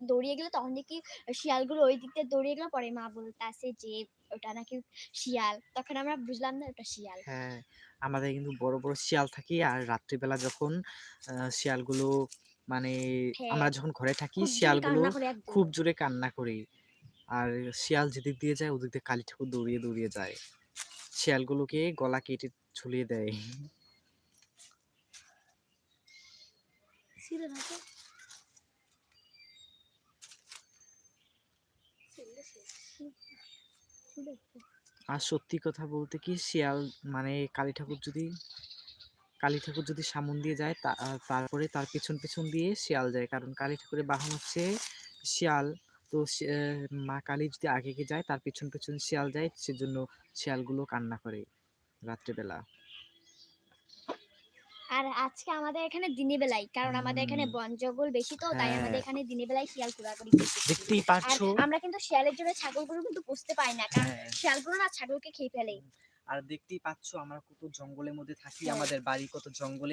দৌড়িয়ে গেলে তখন দেখি শিয়ালগুলো ওই দিক দিয়ে দৌড়িয়ে গেল। পরে মা বলতাছে যে ওটা নাকি শিয়াল। তখন আমরা বুঝলাম না ওটা শিয়াল। হ্যাঁ, আমাদের কিন্তু বড়, বড় শিয়াল থাকে। আর রাত্রিবেলা যখন শিয়ালগুলো মানে হ্যাঁ, আমরা যখন ঘরে থাকি খুব জোরে শিয়ালগুলো কান্না করে একদম। খুব জোরে কান্না করে। আর শিয়াল যেদিক দিয়ে যায় ওদিক দিয়ে কালী ঠাকুর দৌড়িয়ে, দৌড়িয়ে যায়। শিয়ালগুলোকে গলা কেটে ঝুলিয়ে দেয়। ছিল না তো? ছিল তো। আর সত্যি কথা বলতে কি শিয়াল মানে কালী ঠাকুর যদি সামন দিয়ে যায় তারপরে তার পেছন, পেছন দিয়ে শিয়াল যায়। কারণ কালী ঠাকুরের বাহন হচ্ছে শিয়াল। তো মা কালী যদি আগে যায় তার পেছন, পেছন শিয়াল যায়। সেজন্য শিয়ালগুলো কান্না করে রাত্রিবেলা। আর আজকে আমাদের এখানে দিনের বেলায়, কারণ আমাদের এখানে হুম, বন জঙ্গল বেশি তো, তাই আমাদের হ্যাঁ, এখানে দিনের বেলায় শিয়াল ঘোরাঘুরি করতেছে। দেখতেই আর পারছো। আমরা কিন্তু শিয়ালের জন্য ছাগলগুলো কিন্তু পুষতে পারি না, কারণ হ্যাঁ, শিয়ালগুলো না ছাগলকে খেয়ে ফেলে। আর দেখতেই পাচ্ছো আমরা কত জঙ্গলের মধ্যে থাকি। হ্যাঁ। আমাদের বাড়ি কত জঙ্গলে।